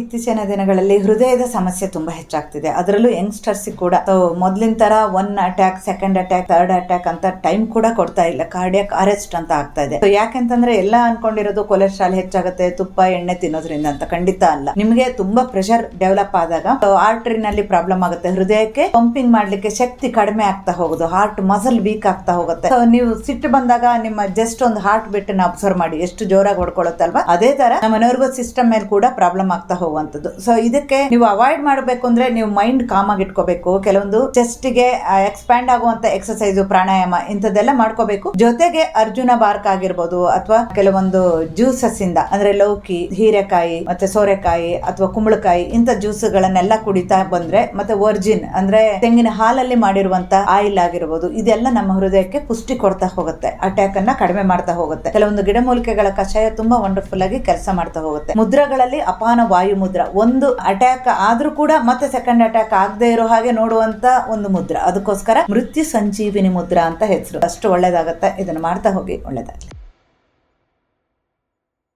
ಇತ್ತೀಚಿನ ದಿನಗಳಲ್ಲಿ ಹೃದಯದ ಸಮಸ್ಯೆ ತುಂಬಾ ಹೆಚ್ಚಾಗ್ತಿದೆ. ಅದರಲ್ಲೂ ಯಂಗ್ಸ್ಟರ್ಸ್ ಕೂಡ ಮೊದಲಿನ ತರ 1 attack, 2nd attack, 3rd attack ಅಂತ ಟೈಮ್ ಕೂಡ ಕೊಡ್ತಾ ಇಲ್ಲ. ಕಾರ್ಡಿಯಾಕ್ ಅರೆಸ್ಟ್ ಅಂತ ಆಗ್ತಾ ಇದೆ. ಯಾಕೆಂತಂದ್ರೆ ಎಲ್ಲ ಅನ್ಕೊಂಡಿರೋದು ಕೊಲೆಸ್ಟ್ರಾಲ್ ಹೆಚ್ಚಾಗುತ್ತೆ ತುಪ್ಪ ಎಣ್ಣೆ ತಿನ್ನೋದ್ರಿಂದ ಅಂತ. ಖಂಡಿತ ಅಲ್ಲ. ನಿಮ್ಗೆ ತುಂಬಾ ಪ್ರೆಷರ್ ಡೆವಲಪ್ ಆದಾಗ ಆರ್ಟರಿನಲ್ಲಿ ಪ್ರಾಬ್ಲಮ್ ಆಗುತ್ತೆ. ಹೃದಯಕ್ಕೆ ಪಂಪಿಂಗ್ ಮಾಡ್ಲಿಕ್ಕೆ ಶಕ್ತಿ ಕಡಿಮೆ ಆಗ್ತಾ ಹೋಗುದು. ಹಾರ್ಟ್ ಮಸಲ್ ವೀಕ್ ಆಗ್ತಾ ಹೋಗುತ್ತೆ. ನೀವು ಸಿಟ್ಟು ಬಂದಾಗ ನಿಮ್ಮ ಜಸ್ಟ್ ಒಂದು ಹಾರ್ಟ್ ಬಿಟ್ ಅಬ್ಸರ್ವ್ ಮಾಡಿ, ಎಷ್ಟು ಜೋರಾಗಿ ಹೊಡ್ಕೊಳ್ಳುತ್ತಲ್ವಾ. ಅದೇ ತರ ನಮ್ಮ ನರ್ವಸ್ ಸಿಸ್ಟಮ್ ಮೇಲೆ ಕೂಡ ಪ್ರಾಬ್ಲಮ್ ಆಗ್ತಾ ಹೋಗುವಂತದ್ದು. ಸೊ ಇದಕ್ಕೆ ನೀವು ಅವಾಯ್ಡ್ ಮಾಡಬೇಕು ಅಂದ್ರೆ ನೀವು ಮೈಂಡ್ ಕಾಮ್ ಆಗಿ ಇಟ್ಕೋಬೇಕು. ಕೆಲವೊಂದು ಚೆಸ್ಟ್ ಗೆ ಎಕ್ಸ್ಪ್ಯಾಂಡ್ ಆಗುವಂತ ಎಕ್ಸರ್ಸೈಸ್, ಪ್ರಾಣಾಯಾಮ ಇಂಥದ್ದೆಲ್ಲ ಮಾಡ್ಕೋಬೇಕು. ಜೊತೆಗೆ ಅರ್ಜುನ ಬಾರ್ಕ್ ಆಗಿರ್ಬೋದು ಅಥವಾ ಕೆಲವೊಂದು ಜ್ಯೂಸಸ್ ಇಂದ ಅಂದ್ರೆ ಲೌಕಿ, ಹೀರೆಕಾಯಿ ಮತ್ತೆ ಸೋರೆಕಾಯಿ ಅಥವಾ ಕುಂಬಳಕಾಯಿ ಇಂಥ ಜ್ಯೂಸ್ ಗಳನ್ನೆಲ್ಲ ಕುಡಿತಾ ಬಂದ್ರೆ, ಮತ್ತೆ ವರ್ಜಿನ್ ಅಂದ್ರೆ ತೆಂಗಿನ ಹಾಲಲ್ಲಿ ಮಾಡಿರುವಂತ ಆಯಿಲ್ ಆಗಿರ್ಬೋದು, ಇದೆಲ್ಲ ನಮ್ಮ ಹೃದಯಕ್ಕೆ ಪುಷ್ಟಿ ಕೊಡ್ತಾ ಹೋಗುತ್ತೆ. ಅಟ್ಯಾಕ್ ಅನ್ನ ಕಡಿಮೆ ಮಾಡ್ತಾ ಹೋಗುತ್ತೆ. ಕೆಲವೊಂದು ಗಿಡಮೂಲಿಕೆಗಳ ಕಷಾಯ ತುಂಬಾ ವಂಡರ್ಫುಲ್ ಆಗಿ ಕೆಲಸ ಮಾಡ್ತಾ ಹೋಗುತ್ತೆ. ಮುದ್ರಗಳಲ್ಲಿ ಅಪಾನ ವಾಯು ಮುದ್ರ, ಒಂದು ಅಟ್ಯಾಕ್ ಆದ್ರೂ ಕೂಡ ಮತ್ತೆ 2nd ಅಟ್ಯಾಕ್ ಆಗದೆ ಇರೋ ಹಾಗೆ ನೋಡುವಂತ ಒಂದು ಮುದ್ರ. ಅದಕ್ಕೋಸ್ಕರ ಮೃತ್ಯು ಸಂಜೀವಿನಿ ಮುದ್ರಾ ಅಂತ ಹೆಸರು. ಅಷ್ಟು ಒಳ್ಳೇದಾಗತ್ತೆ. ಇದನ್ನ ಮಾಡ್ತಾ ಹೋಗಿ. ಒಳ್ಳೇದಾಗಲಿ.